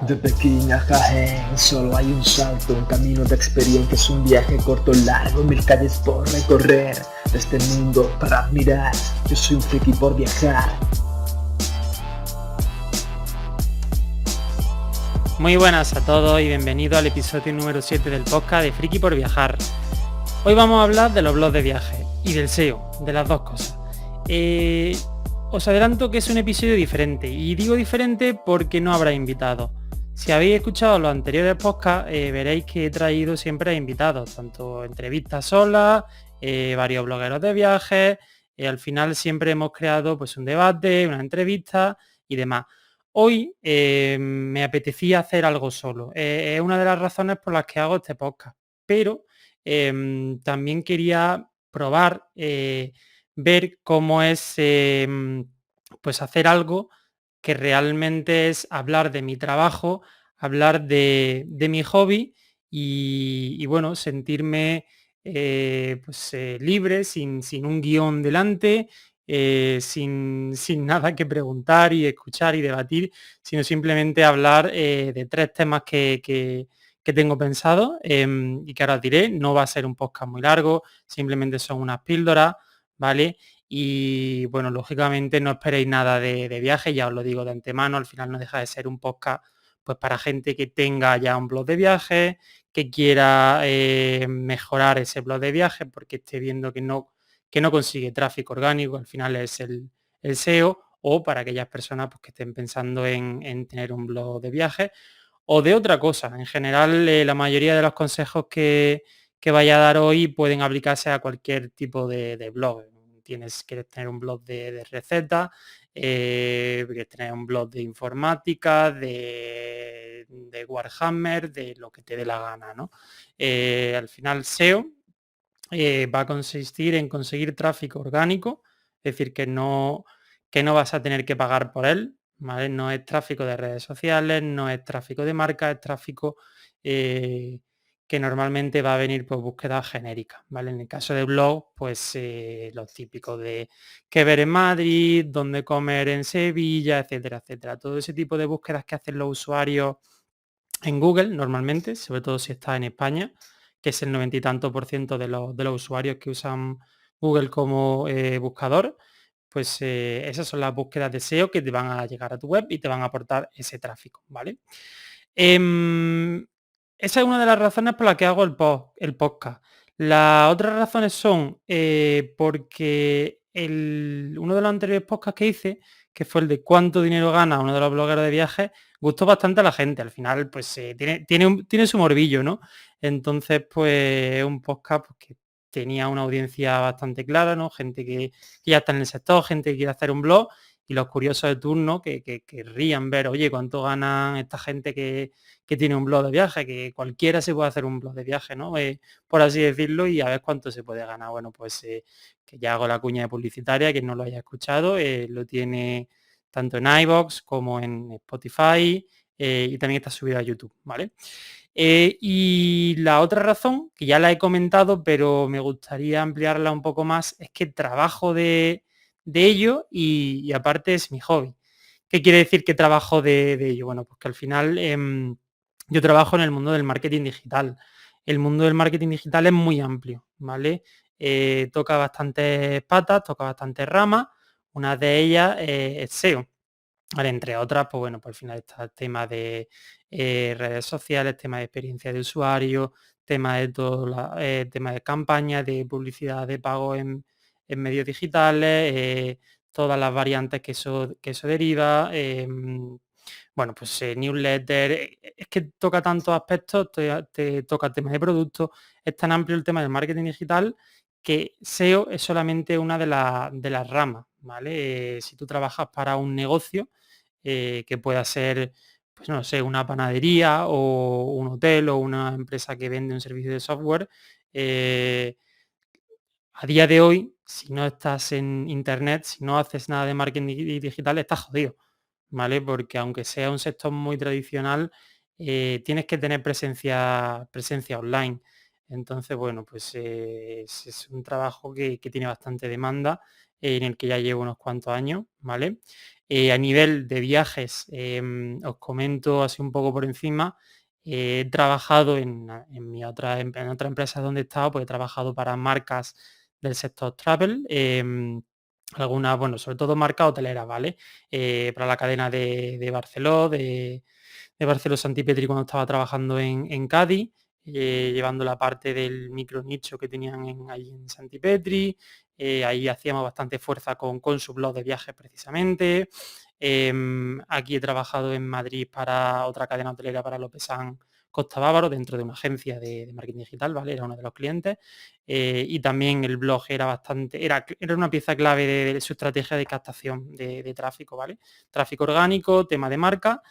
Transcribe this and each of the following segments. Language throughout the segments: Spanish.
De pequeña Jaén, solo hay un salto, un camino de experiencias, un viaje corto, largo, mil calles por recorrer. De este mundo para admirar, yo soy un friki por viajar. Muy buenas a todos y bienvenidos al episodio número 7 del podcast de Friki por Viajar. Hoy vamos a hablar de los blogs de viaje y del SEO, de las dos cosas. Os adelanto que es un episodio diferente, y digo diferente porque no habrá invitados. Si habéis escuchado los anteriores podcasts, veréis que he traído siempre a invitados, tanto entrevistas solas, varios blogueros de viajes, al final siempre hemos creado pues un debate, una entrevista y demás. Hoy me apetecía hacer algo solo. Es una de las razones por las que hago este podcast. Pero también quería probar, ver cómo es pues hacer algo que realmente es hablar de mi trabajo, hablar de mi hobby y bueno, sentirme pues, libre, sin un guión delante, sin nada que preguntar y escuchar y debatir, sino simplemente hablar de tres temas que tengo pensado y que ahora os diré. No va a ser un podcast muy largo, simplemente son unas píldoras, ¿vale? Y bueno, lógicamente no esperéis nada de viaje, ya os lo digo de antemano, al final no deja de ser un podcast pues para gente que tenga ya un blog de viaje, que quiera mejorar ese blog de viaje porque esté viendo que no consigue tráfico orgánico, al final es el SEO, o para aquellas personas pues, que estén pensando en tener un blog de viaje o de otra cosa. En general, la mayoría de los consejos que vaya a dar hoy pueden aplicarse a cualquier tipo de blog. Quieres tener un blog de recetas, quieres tener un blog de informática, de Warhammer, de lo que te dé la gana, ¿no? Al final, SEO va a consistir en conseguir tráfico orgánico, es decir, que no vas a tener que pagar por él, ¿vale? No es tráfico de redes sociales, no es tráfico de marca, es tráfico eh, que normalmente va a venir por búsquedas genéricas, ¿vale? En el caso de blog, pues los típicos de qué ver en Madrid, dónde comer en Sevilla, etcétera, etcétera. Todo ese tipo de búsquedas que hacen los usuarios en Google normalmente, sobre todo si está en España, que es el 90 y tanto por ciento de los usuarios que usan Google como buscador, pues esas son las búsquedas de SEO que te van a llegar a tu web y te van a aportar ese tráfico, ¿vale? Em, Esa es una de las razones por las que hago el podcast. Las otras razones son porque uno de los anteriores podcasts que hice, que fue el de cuánto dinero gana uno de los blogueros de viajes, gustó bastante a la gente. Al final, pues tiene su morbillo, ¿no? Entonces, pues es un podcast pues, que tenía una audiencia bastante clara, ¿no? Gente que ya está en el sector, gente que quiere hacer un blog y los curiosos de turno que querrían ver, oye, cuánto ganan esta gente que tiene un blog de viaje, que cualquiera se puede hacer un blog de viaje, ¿no? Por así decirlo, y a ver cuánto se puede ganar. Bueno, pues que ya hago la cuña de publicitaria, que no lo haya escuchado, lo tiene tanto en iVoox como en Spotify y también está subido a YouTube, ¿vale? Y la otra razón, que ya la he comentado, pero me gustaría ampliarla un poco más, es que trabajo de ello y aparte es mi hobby. ¿Qué quiere decir que trabajo de ello? Bueno, pues que al final yo trabajo en el mundo del marketing digital. El mundo del marketing digital es muy amplio, ¿vale? Toca bastantes patas, toca bastantes ramas. Una de ellas es SEO. Vale, entre otras, pues bueno, pues al final está el tema de redes sociales, tema de experiencia de usuario, tema de todo tema de campañas, de publicidad de pago en medios digitales, todas las variantes que eso deriva, bueno, pues newsletter, es que toca tantos aspectos, te toca temas de producto, es tan amplio el tema del marketing digital que SEO es solamente una de las ramas, ¿vale? Si tú trabajas para un negocio, que pueda ser, pues no sé, una panadería o un hotel o una empresa que vende un servicio de software, eh, a día de hoy, si no estás en internet, si no haces nada de marketing digital, estás jodido, ¿vale? Porque aunque sea un sector muy tradicional, tienes que tener presencia online. Entonces, bueno, pues es un trabajo que tiene bastante demanda en el que ya llevo unos cuantos años, ¿vale? A nivel de viajes, os comento así un poco por encima. He trabajado en otra empresa donde he estado, pues he trabajado para marcas del sector travel, algunas, bueno, sobre todo marcas hoteleras, ¿vale? Para la cadena de Barceló, de Barceló Santipetri cuando estaba trabajando en Cádiz, llevando la parte del micro nicho que tenían allí en Santipetri. Ahí hacíamos bastante fuerza con su blog de viajes precisamente. Aquí he trabajado en Madrid para otra cadena hotelera para Lopesan Costa Bávaro, dentro de una agencia de marketing digital, ¿vale? Era uno de los clientes. Y también el blog era una pieza clave de su estrategia de captación de tráfico, ¿vale? Tráfico orgánico, tema de marca.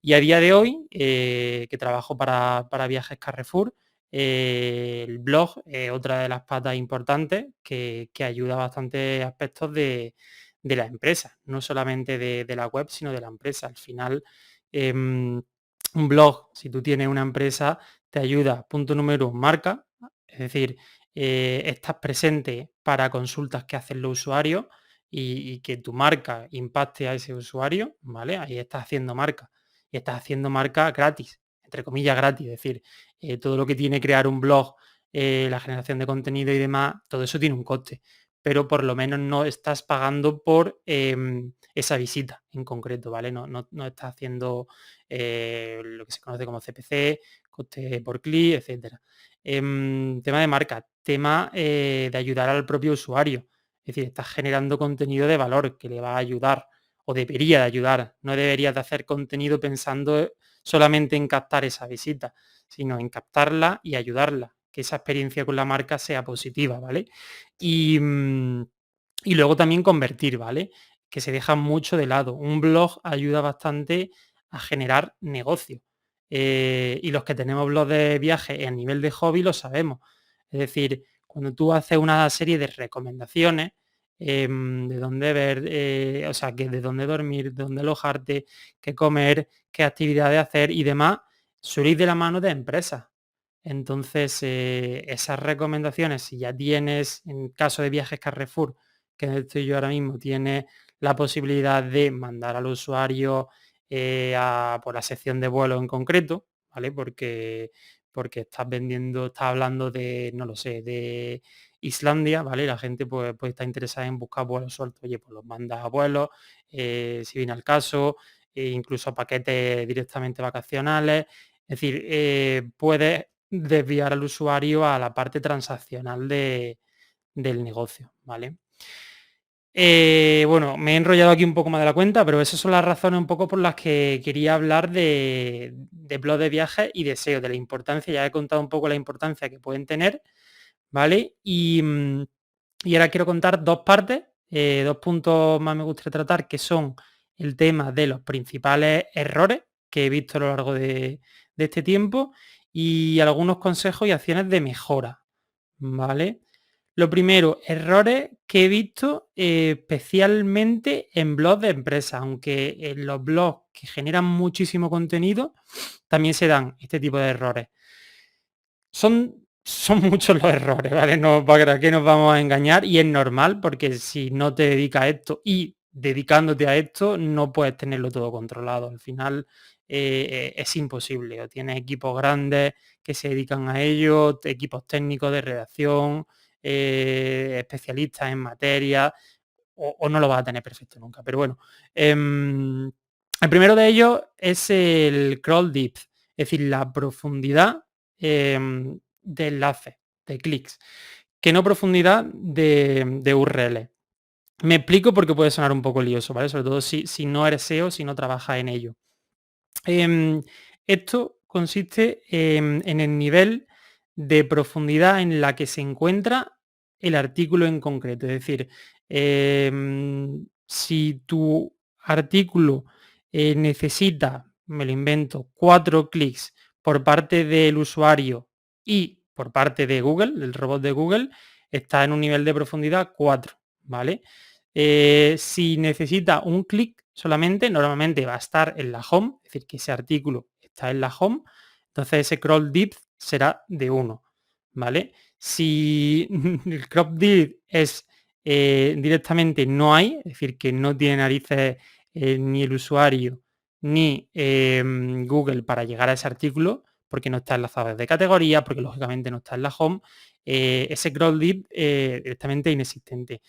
Y a día de hoy, que trabajo para Viajes Carrefour, el blog es otra de las patas importantes que ayuda a bastantes aspectos de la empresa, no solamente de la web, sino de la empresa. Al final, un blog, si tú tienes una empresa, te ayuda, punto número uno, marca, es decir, estás presente para consultas que hacen los usuarios y que tu marca impacte a ese usuario, ¿vale? Ahí estás haciendo marca y estás haciendo marca gratis, entre comillas gratis, es decir, todo lo que tiene crear un blog, la generación de contenido y demás, todo eso tiene un coste, pero por lo menos no estás pagando por esa visita en concreto, ¿vale? No estás haciendo lo que se conoce como CPC, coste por clic, etcétera. Tema de marca, tema de ayudar al propio usuario, es decir, estás generando contenido de valor que le va a ayudar o debería de ayudar. No deberías de hacer contenido pensando solamente en captar esa visita, sino en captarla y ayudarla, que esa experiencia con la marca sea positiva, ¿vale? Y, y luego también convertir, ¿vale? Que se deja mucho de lado. Un blog ayuda bastante a generar negocio. Y los que tenemos blogs de viaje a nivel de hobby lo sabemos. Es decir, cuando tú haces una serie de recomendaciones, de dónde ver, o sea, que de dónde dormir, de dónde alojarte, qué comer, qué actividades hacer y demás, suele ir de la mano de empresas. Entonces, esas recomendaciones, si ya tienes, en caso de viajes Carrefour, que estoy yo ahora mismo, tienes la posibilidad de mandar al usuario por la sección de vuelo en concreto, ¿vale? Porque estás vendiendo, estás hablando de, no lo sé, de Islandia, ¿vale? La gente pues está interesada en buscar vuelos sueltos, oye, pues los mandas a vuelos, si viene al caso, incluso a paquetes directamente vacacionales. Es decir, puedes desviar al usuario a la parte transaccional del negocio, ¿vale? Bueno, me he enrollado aquí un poco más de la cuenta, pero esas son las razones un poco por las que quería hablar de blog de viajes y de SEO, de la importancia, ya he contado un poco la importancia que pueden tener, ¿vale? Y ahora quiero contar dos partes, dos puntos más me gustaría tratar, que son el tema de los principales errores que he visto a lo largo de este tiempo y algunos consejos y acciones de mejora, ¿vale? Lo primero, errores que he visto especialmente en blogs de empresas, aunque en los blogs que generan muchísimo contenido también se dan este tipo de errores. Son muchos los errores, ¿vale? No, ¿para qué nos vamos a engañar? Y es normal porque si no te dedicas a esto y dedicándote a esto no puedes tenerlo todo controlado. Al final es imposible. O tienes equipos grandes que se dedican a ello, equipos técnicos de redacción, especialistas en materia, o no lo vas a tener perfecto nunca. Pero bueno, el primero de ellos es el crawl depth, es decir, la profundidad de enlaces, de clics, que no profundidad de URL. Me explico porque puede sonar un poco lioso, ¿vale? Sobre todo si no eres SEO, si no trabajas en ello. Esto consiste en el nivel de profundidad en la que se encuentra el artículo en concreto. Es decir, si tu artículo necesita, me lo invento, 4 clics por parte del usuario y por parte de Google, del robot de Google, está en un nivel de profundidad 4, ¿vale? Si necesita un clic solamente, normalmente va a estar en la home, es decir, que ese artículo está en la home, entonces ese crawl depth será de 1, ¿vale? Si el crawl depth es directamente no hay, es decir, que no tiene narices ni el usuario ni Google para llegar a ese artículo, porque no está enlazado desde categoría, porque lógicamente no está en la home, ese crawl div directamente inexistente.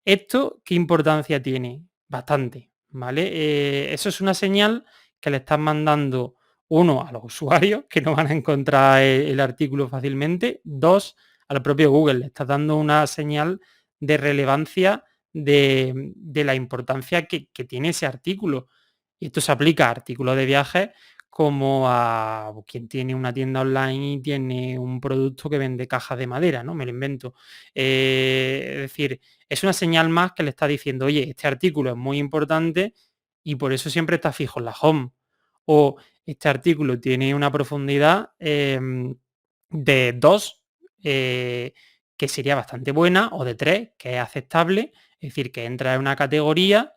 ¿Esto qué importancia tiene? Bastante, ¿vale? Eso es una señal que le están mandando, uno, a los usuarios, que no van a encontrar el artículo fácilmente. Dos, al propio Google. Le estás dando una señal de relevancia de la importancia que tiene ese artículo. Y esto se aplica a artículos de viajes como a quien tiene una tienda online y tiene un producto que vende cajas de madera, ¿no? Me lo invento. Es decir, es una señal más que le está diciendo, oye, este artículo es muy importante y por eso siempre está fijo en la home. O este artículo tiene una profundidad de 2, que sería bastante buena, o de 3, que es aceptable, es decir, que entra en una categoría,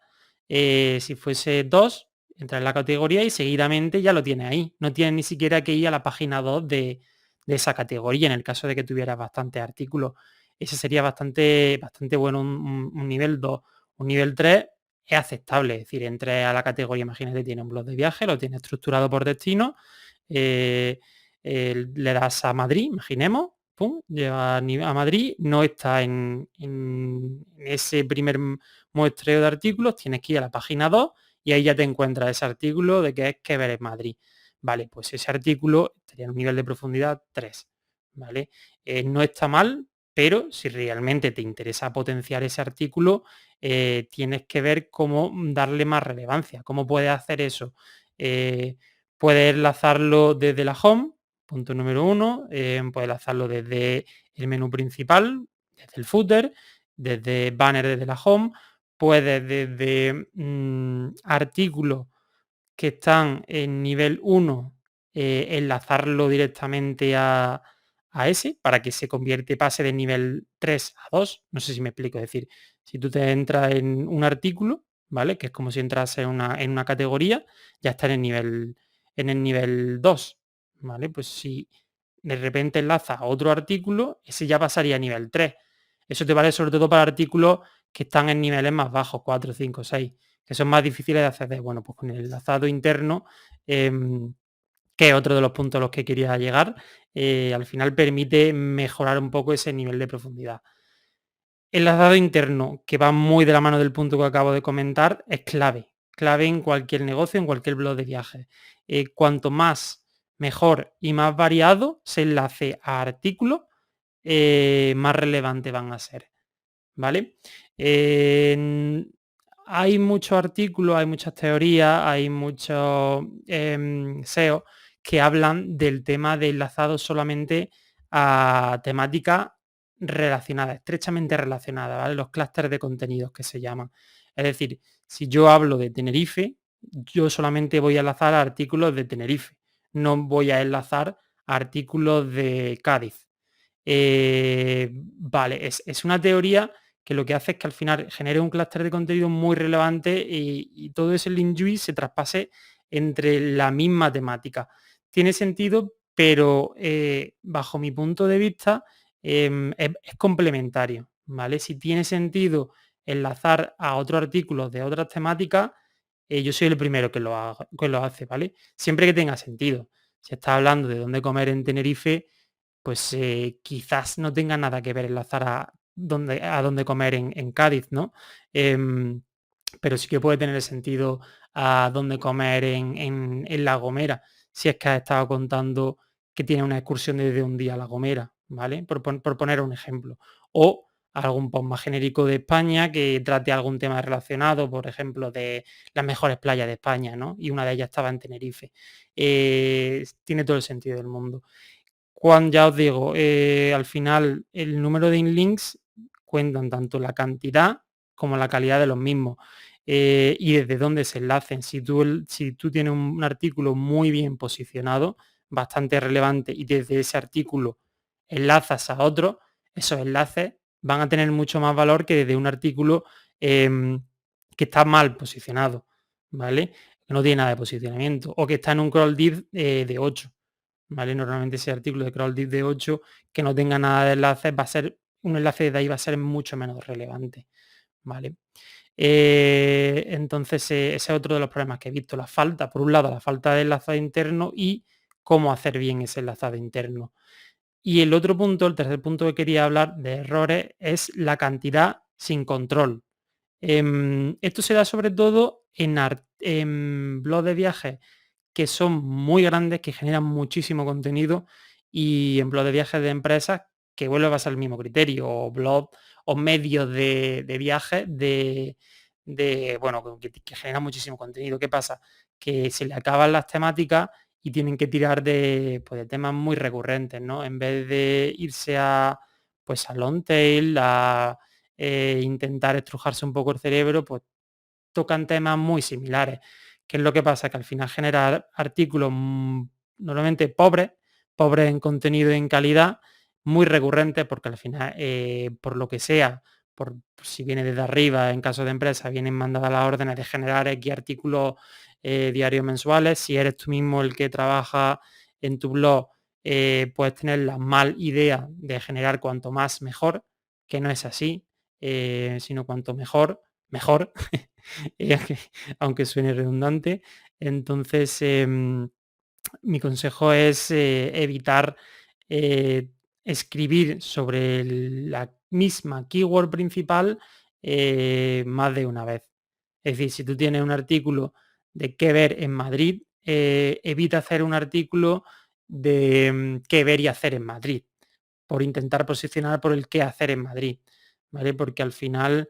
si fuese 2, entra en la categoría y seguidamente ya lo tiene ahí. No tiene ni siquiera que ir a la página 2 de esa categoría, en el caso de que tuviera bastantes artículos. Ese sería bastante bueno, un nivel 2. Un nivel 3 es aceptable, es decir, entre a la categoría, imagínate, tiene un blog de viaje, lo tiene estructurado por destino, eh, le das a Madrid, imaginemos, pum, lleva a Madrid, no está en ese primer muestreo de artículos, tienes que ir a la página 2 y ahí ya te encuentras ese artículo de que es que ver en Madrid. Vale, pues ese artículo estaría en un nivel de profundidad 3, ¿vale? No está mal, pero si realmente te interesa potenciar ese artículo, tienes que ver cómo darle más relevancia. ¿Cómo puedes hacer eso? Puedes enlazarlo desde la home, punto número uno, puedes enlazarlo desde el menú principal, desde el footer, desde banner desde la home, puedes desde artículos que están en nivel 1, enlazarlo directamente a ese para que se convierte, pase de nivel 3 a 2. No sé si me explico. Es decir, si tú te entras en un artículo, ¿vale? Que es como si entras en una categoría, ya está en el nivel 2, ¿vale? Pues si de repente enlaza a otro artículo, ese ya pasaría a nivel 3. Eso te vale sobre todo para artículos que están en niveles más bajos, 4, 5, 6, que son más difíciles de acceder. Bueno, pues con el enlazado interno, que es otro de los puntos a los que quería llegar, al final permite mejorar un poco ese nivel de profundidad. El enlazado interno, que va muy de la mano del punto que acabo de comentar, es clave en cualquier negocio, en cualquier blog de viajes. Cuanto más mejor y más variado se enlace a artículos, más relevantes van a ser, ¿vale? Hay muchos artículos, hay muchas teorías, hay muchos SEO que hablan del tema de enlazados solamente a temáticas relacionadas, estrechamente relacionadas, ¿vale? Los clústeres de contenidos que se llaman. Es decir, si yo hablo de Tenerife, yo solamente voy a enlazar a artículos de Tenerife, no voy a enlazar a artículos de Cádiz. Vale, es una teoría que lo que hace es que al final genere un clúster de contenido muy relevante y todo ese link juice se traspase entre la misma temática. Tiene sentido, pero bajo mi punto de vista es complementario, ¿vale? Si tiene sentido enlazar a otros artículos de otras temáticas, yo soy el primero que lo hace, ¿vale? Siempre que tenga sentido. Si está hablando de dónde comer en Tenerife, pues quizás no tenga nada que ver enlazar a dónde comer en Cádiz, ¿no? Pero sí que puede tener sentido a dónde comer en La Gomera, si es que has estado contando que tiene una excursión desde un día a La Gomera, ¿vale? Por poner un ejemplo. O algún post más genérico de España que trate algún tema relacionado, por ejemplo, de las mejores playas de España, ¿no? Y una de ellas estaba en Tenerife. Tiene todo el sentido del mundo. Cuando ya os digo, al final el número de inlinks cuentan tanto la cantidad como la calidad de los mismos, y desde dónde se enlacen. Si tú tienes un artículo muy bien posicionado, bastante relevante, y desde ese artículo enlazas a otro, esos enlaces van a tener mucho más valor que desde un artículo que está mal posicionado, ¿vale? Que no tiene nada de posicionamiento, o que está en un crawl div de 8. ¿Vale? Normalmente ese artículo de crawl div de 8 que no tenga nada de enlaces va a ser un enlace de ahí va a ser mucho menos relevante, ¿vale? Entonces, ese es otro de los problemas que he visto, la falta, por un lado, la falta de enlazado interno y cómo hacer bien ese enlazado interno. Y el otro punto, el tercer punto que quería hablar de errores es la cantidad sin control. Esto se da sobre todo en blogs de viajes que son muy grandes, que generan muchísimo contenido y en blogs de viajes de empresas que vuelve a pasar el mismo criterio, o blogs o medios de viajes bueno, que generan muchísimo contenido. ¿Qué pasa? Que se le acaban las temáticas y tienen que tirar pues, de temas muy recurrentes, ¿no? En vez de irse pues, a long tail, a intentar estrujarse un poco el cerebro, pues tocan temas muy similares. ¿Qué es lo que pasa? Que al final genera artículos normalmente pobres en contenido y en calidad, muy recurrentes, porque al final, por lo que sea, por si viene desde arriba, en caso de empresa, vienen mandadas las órdenes de generar X artículos diarios mensuales. Si eres tú mismo el que trabaja en tu blog, puedes tener la mal idea de generar cuanto más mejor, que no es así, sino cuanto mejor, mejor. Aunque aunque suene redundante. Entonces, mi consejo es evitar escribir sobre la misma keyword principal más de una vez. Es decir, si tú tienes un artículo de qué ver en Madrid, evita hacer un artículo de qué ver y hacer en Madrid, por intentar posicionar por el qué hacer en Madrid, ¿vale? Porque al final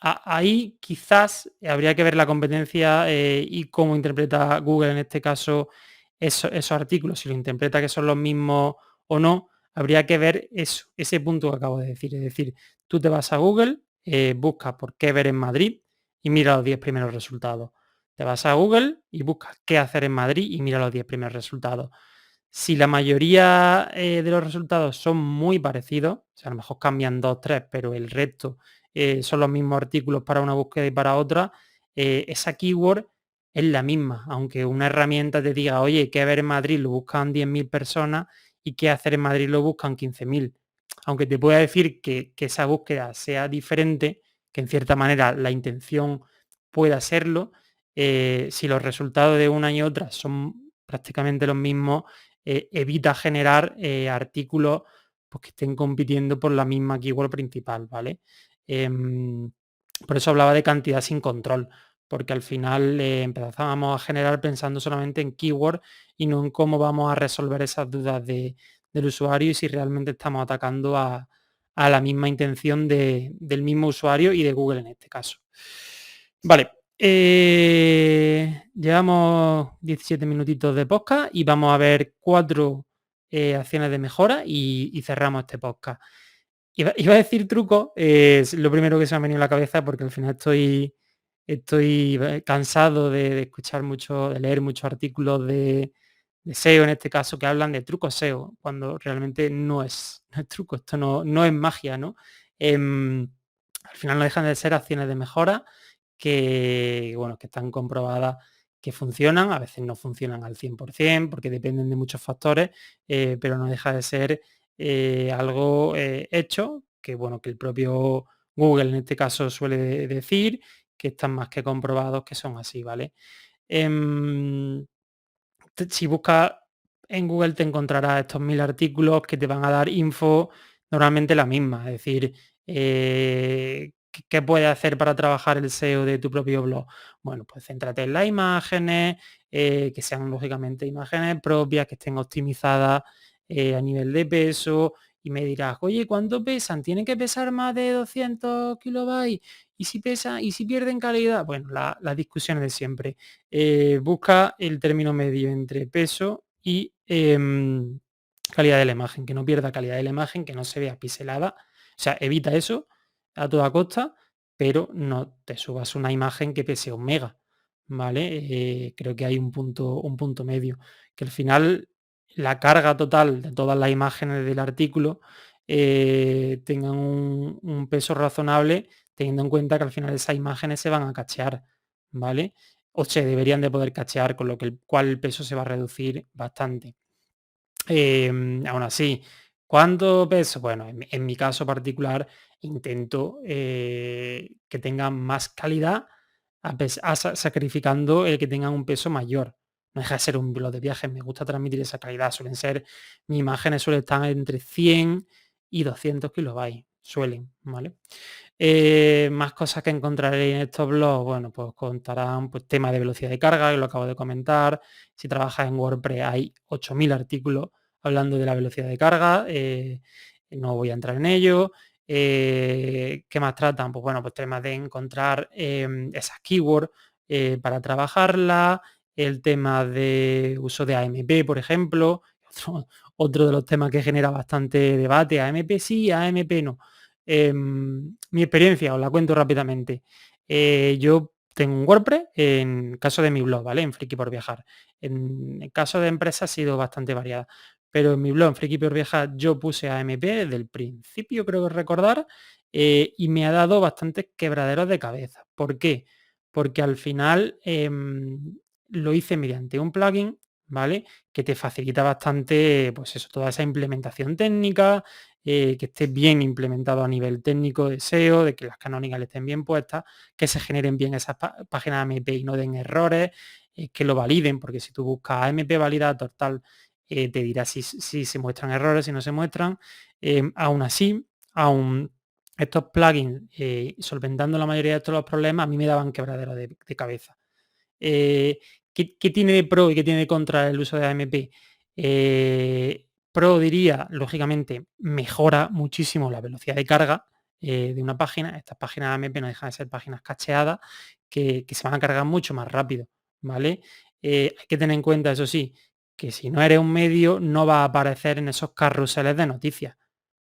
ahí quizás habría que ver la competencia y cómo interpreta Google en este caso esos artículos, si lo interpreta que son los mismos o no, habría que ver eso, ese punto que acabo de decir. Es decir, tú te vas a Google, buscas por qué ver en Madrid y mira los 10 primeros resultados. Te vas a Google y buscas qué hacer en Madrid y mira los 10 primeros resultados. Si la mayoría de los resultados son muy parecidos, o sea, a lo mejor cambian 2 3 pero el resto son los mismos artículos para una búsqueda y para otra, esa keyword es la misma, aunque una herramienta te diga, oye, qué ver en Madrid lo buscan 10.000 personas y qué hacer en Madrid lo buscan 15.000. Aunque te pueda decir que esa búsqueda sea diferente, que en cierta manera la intención pueda serlo, si los resultados de una y otra son prácticamente los mismos, evita generar artículos pues, que estén compitiendo por la misma keyword principal, ¿vale? Por eso hablaba de cantidad sin control, porque al final empezábamos a generar pensando solamente en keyword y no en cómo vamos a resolver esas dudas del usuario y si realmente estamos atacando a la misma intención del mismo usuario y de Google en este caso. Vale, llevamos 17 minutitos de podcast y vamos a ver 4 acciones de mejora y cerramos este podcast. Iba a decir truco, es lo primero que se me ha venido a la cabeza porque al final estoy cansado de escuchar mucho, de leer muchos artículos de SEO en este caso que hablan de trucos SEO, cuando realmente no es truco, esto no es magia, ¿no? Al final no dejan de ser acciones de mejora que, bueno, que están comprobadas que funcionan, a veces no funcionan al 100% porque dependen de muchos factores, pero no deja de ser algo hecho, que bueno, que el propio Google en este caso suele decir, que están más que comprobados que son así, ¿vale? Em, si buscas en Google te encontrarás estos 1000 artículos que te van a dar info normalmente la misma, es decir, ¿qué puedes hacer para trabajar el SEO de tu propio blog? Bueno, pues céntrate en las imágenes, que sean lógicamente imágenes propias, que estén optimizadas a nivel de peso, y me dirás, oye, ¿cuánto pesan? ¿Tienen que pesar más de 200 kilobytes? ¿Y si pesa, y si pierden calidad? Bueno, las discusiones de siempre. Busca el término medio entre peso y calidad de la imagen, que no pierda calidad de la imagen, que no se vea pixelada. O sea, evita eso a toda costa, pero no te subas una imagen que pese 1 mega, ¿vale? Creo que hay un punto medio, que al final la carga total de todas las imágenes del artículo tengan un peso razonable, teniendo en cuenta que al final esas imágenes se van a cachear, ¿vale? O se deberían de poder cachear, con lo que cual el peso se va a reducir bastante. Aún así, ¿Cuánto peso? Bueno, en mi caso particular intento que tengan más calidad sacrificando el que tengan un peso mayor. No deja de ser un blog de viajes, me gusta transmitir esa calidad. Mis imágenes suelen estar entre 100 y 200 kilobytes, suelen, ¿vale? Más cosas que encontraréis en estos blogs, bueno, pues contarán pues, tema de velocidad de carga, que lo acabo de comentar. Si trabajas en WordPress hay 8.000 artículos hablando de la velocidad de carga, no voy a entrar en ello. ¿Qué más tratan? Pues bueno, pues temas de encontrar esas keywords para trabajarla, el tema de uso de AMP, por ejemplo, otro de los temas que genera bastante debate, AMP sí, AMP no. Mi experiencia, os la cuento rápidamente. Yo tengo un WordPress en caso de mi blog, ¿vale? En Friki por Viajar. En el caso de empresa ha sido bastante variada. Pero en mi blog, en Friki por Viajar, yo puse AMP desde el principio, creo que recordar, y me ha dado bastantes quebraderos de cabeza. ¿Por qué? Porque al final lo hice mediante un plugin, ¿vale? Que te facilita bastante, pues eso, toda esa implementación técnica, que esté bien implementado a nivel técnico de SEO, de que las canónicas estén bien puestas, que se generen bien esas páginas AMP y no den errores, que lo validen, porque si tú buscas AMP Validator tal, te dirá si se muestran errores, si no se muestran. Aún así, aún estos plugins, solventando la mayoría de estos los problemas, a mí me daban quebradero de cabeza. ¿Qué tiene de pro y qué tiene de contra el uso de AMP? Pro diría, lógicamente, mejora muchísimo la velocidad de carga de una página. Estas páginas AMP no dejan de ser páginas cacheadas que se van a cargar mucho más rápido, ¿vale? Hay que tener en cuenta, eso sí, que si no eres un medio, no va a aparecer en esos carruseles de noticias,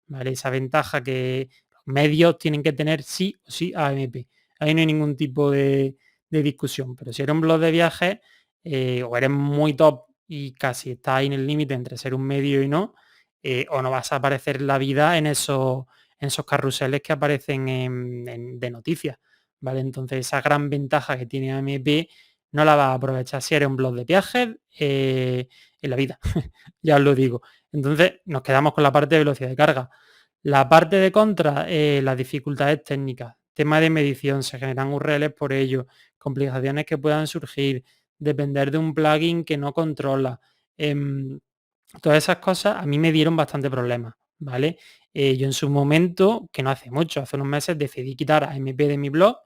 ¿vale? Esa ventaja que los medios tienen que tener sí o sí AMP. Ahí no hay ningún tipo de discusión. Pero si eres un blog de viajes o eres muy top y casi estás ahí en el límite entre ser un medio y no, o no vas a aparecer la vida en esos carruseles que aparecen de noticias, ¿vale? Entonces esa gran ventaja que tiene AMP no la vas a aprovechar si eres un blog de viajes en la vida, ya os lo digo. Entonces nos quedamos con la parte de velocidad de carga. La parte de contra, las dificultades técnicas, tema de medición, se generan URLs por ello, complicaciones que puedan surgir, depender de un plugin que no controla. Todas esas cosas a mí me dieron bastante problemas, ¿vale? Yo en su momento, que no hace mucho, hace unos meses, decidí quitar a MP de mi blog.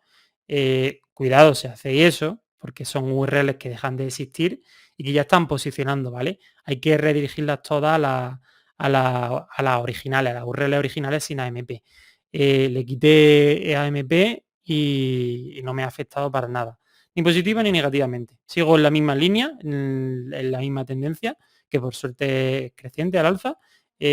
Cuidado si hacéis eso, porque son URLs que dejan de existir y que ya están posicionando, ¿vale? Hay que redirigirlas todas a las originales, a las URLs originales sin AMP. Le quité AMP y no me ha afectado para nada, ni positiva ni negativamente. Sigo en la misma línea, en la misma tendencia, que por suerte es creciente al alza,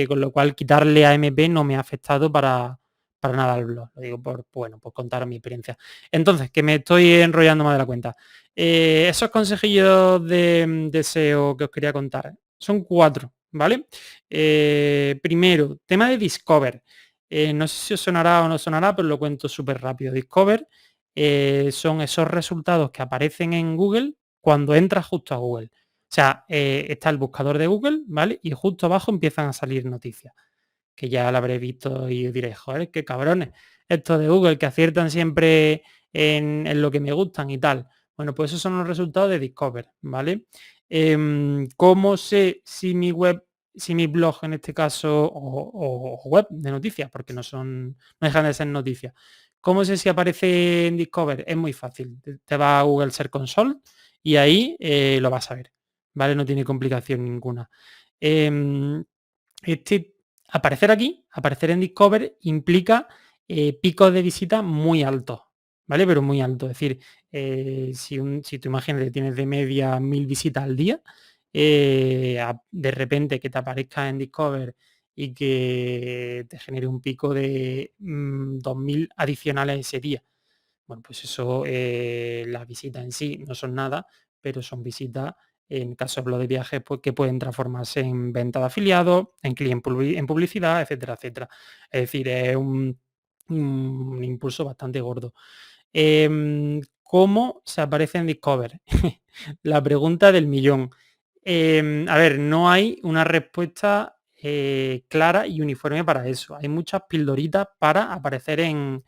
con lo cual quitarle AMP no me ha afectado para nada al blog. Lo digo por contar mi experiencia. Entonces, que me estoy enrollando más de la cuenta. Esos consejillos de SEO que os quería contar son 4, ¿vale? Primero, tema de Discover. No sé si os sonará o no sonará, pero lo cuento súper rápido. Discover son esos resultados que aparecen en Google cuando entras justo a Google. O sea, está el buscador de Google, ¿vale? Y justo abajo empiezan a salir noticias, que ya lo habré visto y os diréis, joder, qué cabrones, estos de Google que aciertan siempre en lo que me gustan y tal. Bueno, pues esos son los resultados de Discover, ¿vale? ¿Cómo sé si mi blog en este caso, o web de noticias, porque no dejan de ser noticias? ¿Cómo sé si aparece en Discover? Es muy fácil. Te va a Google Search Console y ahí lo vas a ver, ¿vale? No tiene complicación ninguna. Em, este, aparecer aquí, aparecer en Discover, implica picos de visita muy altos, ¿vale? Pero muy altos. Es decir, si tú imagínate tienes de media 1.000 visitas al día, de repente que te aparezca en Discover y que te genere un pico de 2.000 adicionales ese día. Bueno, pues eso, las visitas en sí no son nada, pero son visitas, en caso de blog de viajes, pues, que pueden transformarse en venta de afiliados, en publicidad, etcétera, etcétera. Es decir, es un impulso bastante gordo. ¿Cómo se aparece en Discover? La pregunta del millón. A ver, no hay una respuesta clara y uniforme para eso. Hay muchas pildoritas para aparecer en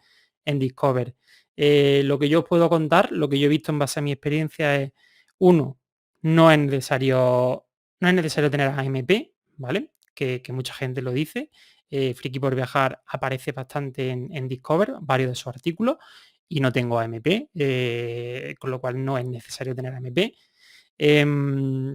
Discover. Lo que yo os puedo contar, lo que yo he visto en base a mi experiencia es, uno, no es necesario tener AMP, ¿vale? Que mucha gente lo dice. Friki por Viajar aparece bastante en Discover, varios de sus artículos, y no tengo AMP, con lo cual no es necesario tener AMP. Em,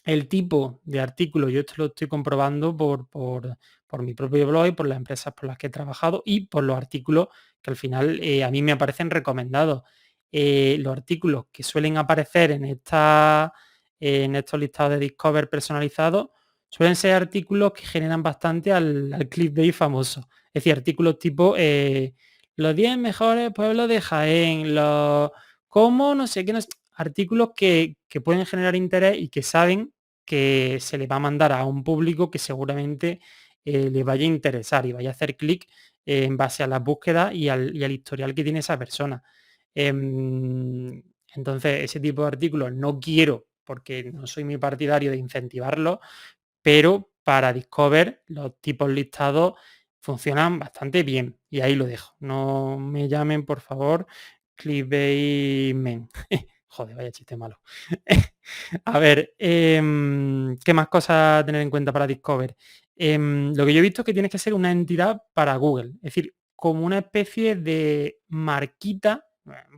el tipo de artículo, yo esto lo estoy comprobando por mi propio blog y por las empresas por las que he trabajado y por los artículos que al final a mí me aparecen recomendados. Los artículos que suelen aparecer en estos listados de Discover personalizados suelen ser artículos que generan bastante al clickbait famoso. Es decir, artículos tipo los 10 mejores pueblos de Jaén, los cómo no sé qué, no sé, artículos que pueden generar interés y que saben que se le va a mandar a un público que seguramente le vaya a interesar y vaya a hacer clic en base a las búsquedas y al historial que tiene esa persona. Em, entonces, ese tipo de artículos no quiero, porque no soy muy partidario de incentivarlos, pero para Discover los tipos listados funcionan bastante bien y ahí lo dejo. No me llamen, por favor, clickbait men. Joder, vaya chiste malo. A ver, ¿qué más cosas a tener en cuenta para Discover? Lo que yo he visto es que tienes que ser una entidad para Google, es decir, como una especie de marquita,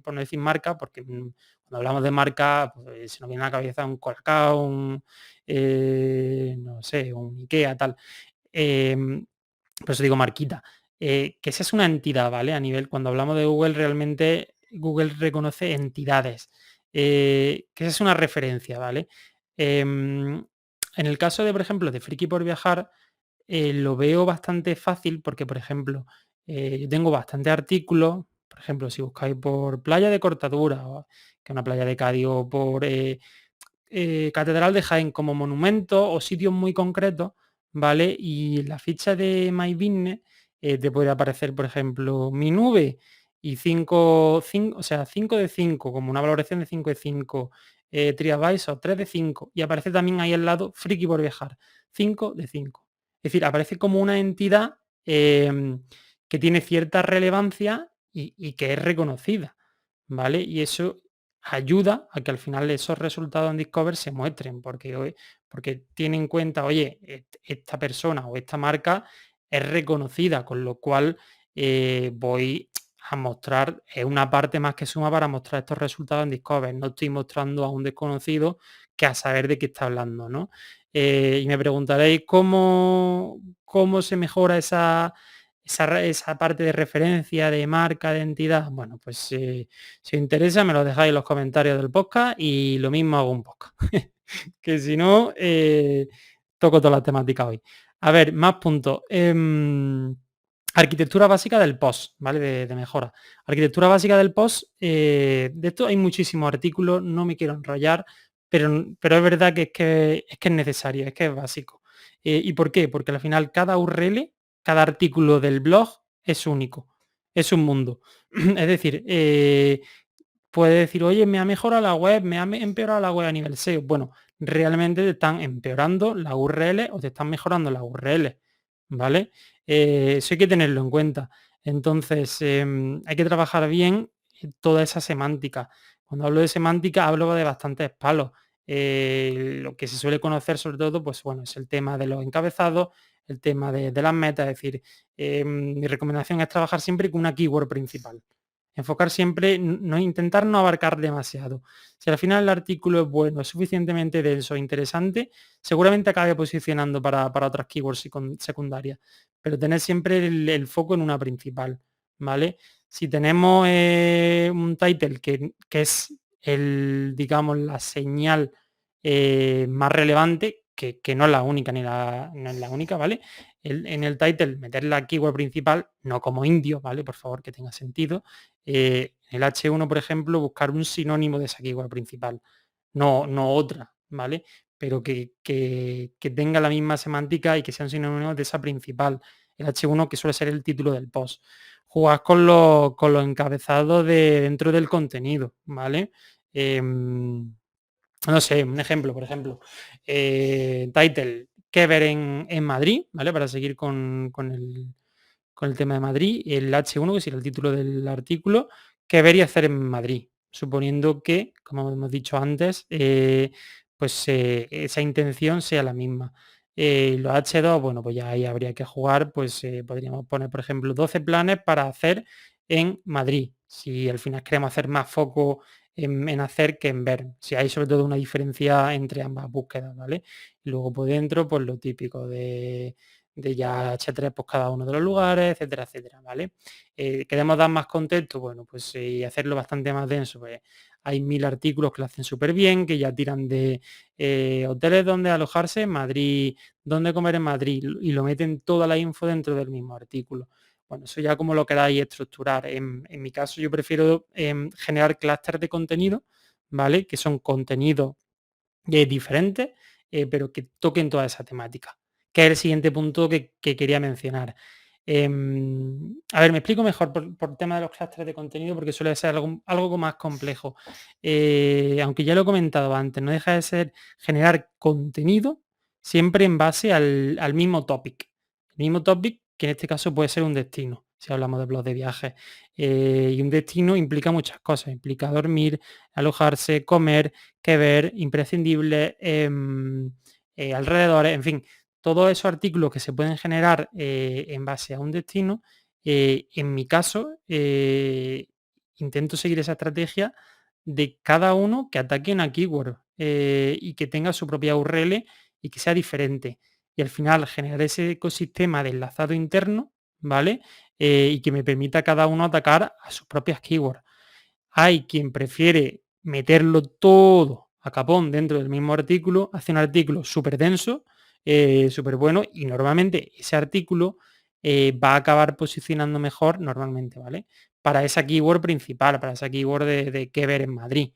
por no decir marca, porque cuando hablamos de marca, pues, se nos viene a la cabeza un Colacao, no sé, un Ikea, tal. Em, por eso digo marquita. Que esa es una entidad, ¿vale? A nivel, cuando hablamos de Google, realmente Google reconoce entidades. Que esa es una referencia, ¿vale? En el caso de, por ejemplo, de Friki por Viajar, lo veo bastante fácil porque, por ejemplo, yo tengo bastante artículos, por ejemplo, si buscáis por playa de Cortadura, que es una playa de Cádiz, o por Catedral de Jaén como monumento o sitios muy concretos, ¿vale? Y en la ficha de My Business te puede aparecer, por ejemplo, mi nube y 5 o sea, 5 de 5 como una valoración de 5 de 5, TripAdvisor 3 de 5 y aparece también ahí al lado Friki por Viajar, 5 de 5. Es decir, aparece como una entidad que tiene cierta relevancia y que es reconocida, ¿vale? Y eso ayuda a que al final esos resultados en Discover se muestren, porque tiene en cuenta, oye, esta persona o esta marca es reconocida, con lo cual voy a mostrar, es una parte más que suma para mostrar estos resultados en Discover. No estoy mostrando a un desconocido que a saber de qué está hablando, ¿no? Y me preguntaréis cómo se mejora esa parte de referencia, de marca, de entidad. Bueno, pues si os interesa me lo dejáis en los comentarios del podcast y lo mismo hago un podcast. Que si no, toco toda la temática hoy. A ver, más puntos. Arquitectura básica del post, ¿vale? De mejora. Arquitectura básica del post, de esto hay muchísimos artículos, no me quiero enrollar, pero es verdad que es necesario, es que es básico. ¿Y por qué? Porque al final cada URL, cada artículo del blog es único, es un mundo. Es decir, puede decir, oye, me ha mejorado la web, me ha empeorado la web a nivel SEO. Bueno, realmente te están empeorando la URL o te están mejorando la URL, ¿vale? Eso hay que tenerlo en cuenta. Entonces, hay que trabajar bien toda esa semántica. Cuando hablo de semántica, hablo de bastantes palos. Lo que se suele conocer sobre todo, pues bueno, es el tema de los encabezados, el tema de las metas, es decir, mi recomendación es trabajar siempre con una keyword principal. Enfocar siempre, no intentar no abarcar demasiado. Si al final el artículo es bueno, es suficientemente denso e interesante, seguramente acabe posicionando para otras keywords secundarias. Pero tener siempre el foco en una principal, ¿vale? Si tenemos un title que es digamos, la señal más relevante, que no es la única no es la única, ¿vale? En el title meter la keyword principal, no como indio, ¿vale? Por favor, que tenga sentido. En el H1, por ejemplo, buscar un sinónimo de esa keyword principal, no otra, ¿vale? Pero que tenga la misma semántica y que sea un sinónimo de esa principal. El H1 que suele ser el título del post. Jugad con los encabezados dentro del contenido, ¿vale? No sé, un ejemplo, por ejemplo, title, qué ver en Madrid, ¿vale? Para seguir con el tema de Madrid, el H1, que sería el título del artículo, qué ver y hacer en Madrid, suponiendo que, como hemos dicho antes, pues esa intención sea la misma. Los H2, bueno, pues ya ahí habría que jugar, pues podríamos poner, por ejemplo, 12 planes para hacer en Madrid, si al final queremos hacer más foco en hacer que en ver, si hay sobre todo una diferencia entre ambas búsquedas, ¿vale? Y luego por dentro, pues lo típico de ya H3 pues cada uno de los lugares, etcétera, etcétera, ¿vale? Queremos dar más contexto, bueno, pues y hacerlo bastante más denso, pues hay 1000 artículos que lo hacen súper bien, que ya tiran de hoteles donde alojarse en Madrid, dónde comer en Madrid, y lo meten toda la info dentro del mismo artículo. Bueno, eso ya como lo queráis estructurar. En mi caso yo prefiero generar clústeres de contenido, ¿vale? Que son contenidos diferentes, pero que toquen toda esa temática, que es el siguiente punto que quería mencionar. A ver, me explico mejor por el tema de los clústeres de contenido, porque suele ser algo más complejo. Aunque ya lo he comentado antes, no deja de ser generar contenido siempre en base al mismo topic. El mismo topic que en este caso puede ser un destino, si hablamos de blogs de viajes. Y un destino implica muchas cosas, implica dormir, alojarse, comer, que ver, imprescindible, alrededores, en fin, todos esos artículos que se pueden generar en base a un destino, en mi caso, intento seguir esa estrategia de cada uno que ataque una keyword y que tenga su propia URL y que sea diferente. Y al final generar ese ecosistema de enlazado interno, ¿vale? Y que me permita a cada uno atacar a sus propias keywords. Hay quien prefiere meterlo todo a capón dentro del mismo artículo, hace un artículo súper denso, súper bueno, y normalmente ese artículo va a acabar posicionando mejor normalmente, ¿vale? Para esa keyword principal, para esa keyword de qué ver en Madrid.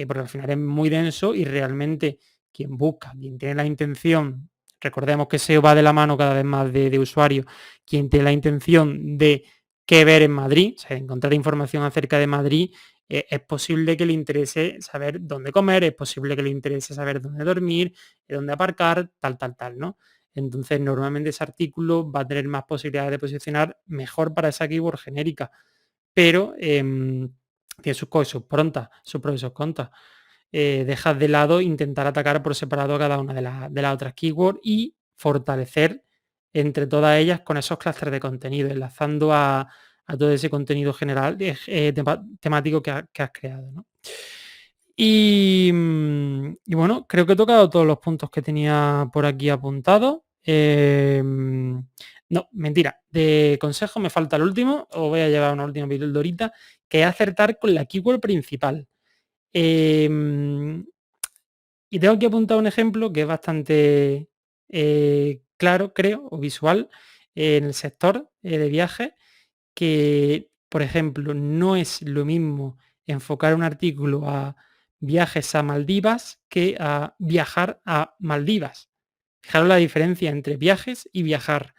Porque al final es muy denso y realmente quien busca, quien tiene la intención, recordemos que SEO va de la mano cada vez más de usuario, quien tiene la intención de qué ver en Madrid, o sea, de encontrar información acerca de Madrid, es posible que le interese saber dónde comer, es posible que le interese saber dónde dormir, dónde aparcar, tal, ¿no? Entonces, normalmente ese artículo va a tener más posibilidades de posicionar mejor para esa keyword genérica, pero tiene sus cosas, sus pros y sus contras. Dejas de lado intentar atacar por separado a cada una de las otras keywords y fortalecer entre todas ellas con esos clústeres de contenido, enlazando a todo ese contenido general temático que has creado, ¿no? Y bueno, creo que he tocado todos los puntos que tenía por aquí apuntados. No, mentira. De consejo me falta el último, os voy a llevar una última pildorita, que es acertar con la keyword principal. Y tengo que apuntar un ejemplo que es bastante claro, creo, o visual, en el sector de viajes, que, por ejemplo, no es lo mismo enfocar un artículo a viajes a Maldivas que a viajar a Maldivas. Fijaros la diferencia entre viajes y viajar.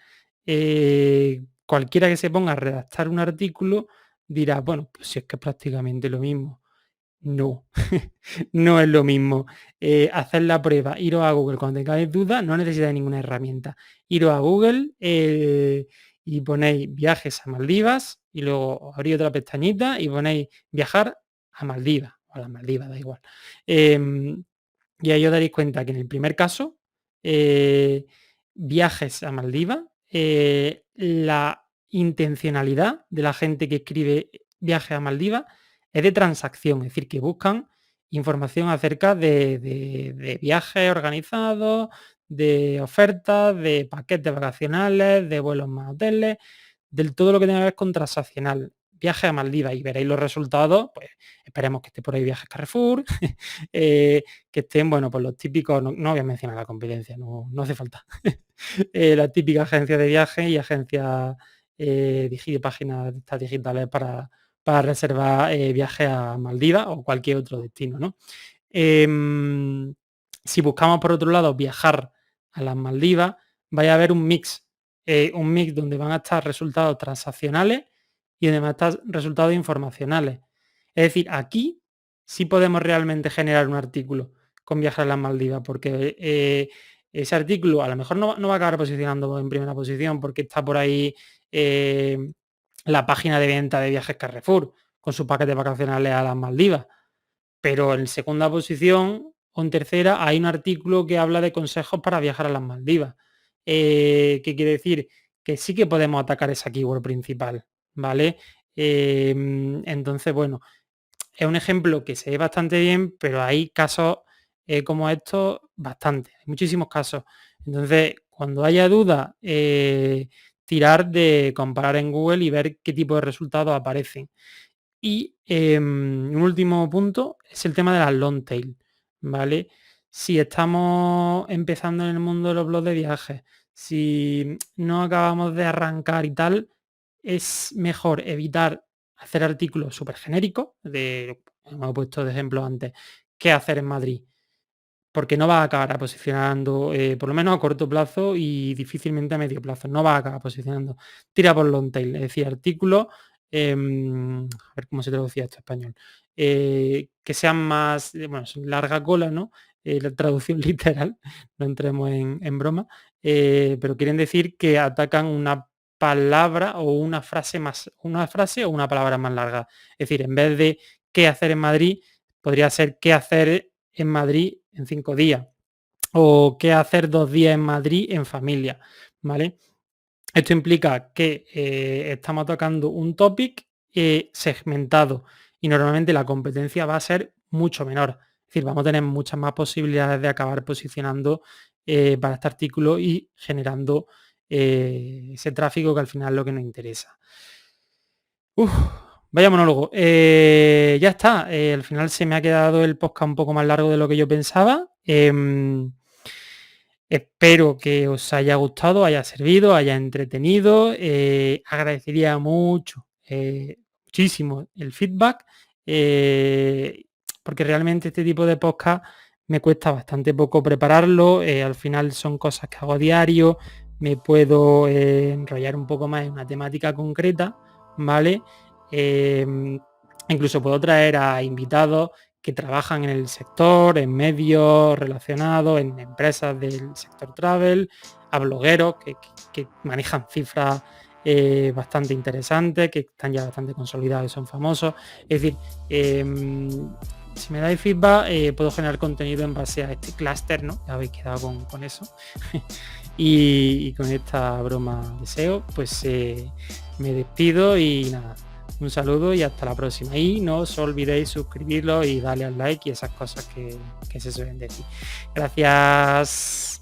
Cualquiera que se ponga a redactar un artículo dirá, bueno, pues si es que es prácticamente lo mismo. No, no es lo mismo. Hacer la prueba, iros a Google cuando tengáis dudas, no necesitáis ninguna herramienta. Iros a Google y ponéis viajes a Maldivas y luego abrís otra pestañita y ponéis viajar a Maldivas, o a las Maldivas, da igual. Y ahí os daréis cuenta que en el primer caso, viajes a Maldivas, la intencionalidad de la gente que escribe viajes a Maldivas es de transacción, es decir, que buscan información acerca de viajes organizados, de ofertas, de paquetes vacacionales, de vuelos más hoteles, del todo lo que tenga que ver con transaccional. Viaje a Maldivas y veréis los resultados, pues esperemos que esté por ahí Viajes Carrefour, que estén, bueno, pues los típicos, no voy a mencionar la competencia, no hace falta. La típica agencia de viajes y agencias páginas estas digitales para reservar viajes a Maldivas o cualquier otro destino, ¿no? Si buscamos por otro lado viajar a las Maldivas, vaya a haber un mix donde van a estar resultados transaccionales y donde van a estar resultados informacionales. Es decir, aquí sí podemos realmente generar un artículo con viajar a las Maldivas, porque ese artículo a lo mejor no va a acabar posicionando en primera posición porque está por ahí la página de venta de viajes Carrefour con sus paquetes vacacionales a las Maldivas. Pero en segunda posición o en tercera hay un artículo que habla de consejos para viajar a las Maldivas. ¿Qué quiere decir? Que sí que podemos atacar esa keyword principal, ¿vale? Entonces, bueno, es un ejemplo que se ve bastante bien, pero hay casos como estos bastante, hay muchísimos casos. Entonces, cuando haya duda, tirar de comparar en Google y ver qué tipo de resultados aparecen. Y un último punto es el tema de las long tail, ¿vale? Si estamos empezando en el mundo de los blogs de viajes, si no acabamos de arrancar y tal, es mejor evitar hacer artículos súper genéricos, como he puesto de ejemplo antes, qué hacer en Madrid, porque no va a acabar posicionando, por lo menos a corto plazo y difícilmente a medio plazo, no va a acabar posicionando. Tira por long tail, es decir, artículos, a ver cómo se traducía esto a español, que sean más, bueno, larga cola, ¿no? La traducción literal, no entremos en broma, pero quieren decir que atacan una palabra o una frase o una palabra más larga. Es decir, en vez de qué hacer en Madrid, podría ser qué hacer en Madrid en 5 días o qué hacer 2 días en Madrid en familia, ¿vale? Esto implica que estamos atacando un topic segmentado y normalmente la competencia va a ser mucho menor. Es decir, vamos a tener muchas más posibilidades de acabar posicionando para este artículo y generando ese tráfico que al final es lo que nos interesa. Uf, vaya monólogo. Ya está. Al final se me ha quedado el podcast un poco más largo de lo que yo pensaba. Espero que os haya gustado, haya servido, haya entretenido. Agradecería muchísimo el feedback, porque realmente este tipo de podcast me cuesta bastante poco prepararlo. Al final son cosas que hago a diario. Me puedo enrollar un poco más en una temática concreta, ¿vale? Incluso puedo traer a invitados que trabajan en el sector, en medios relacionados, en empresas del sector travel, a blogueros que manejan cifras bastante interesantes, que están ya bastante consolidados y son famosos. Es decir, si me dais feedback, puedo generar contenido en base a este clúster, ¿no? Ya habéis quedado con eso. y con esta broma de SEO, pues me despido y nada. Un saludo y hasta la próxima. Y no os olvidéis suscribirlo y darle al like y esas cosas que se suelen decir. Gracias.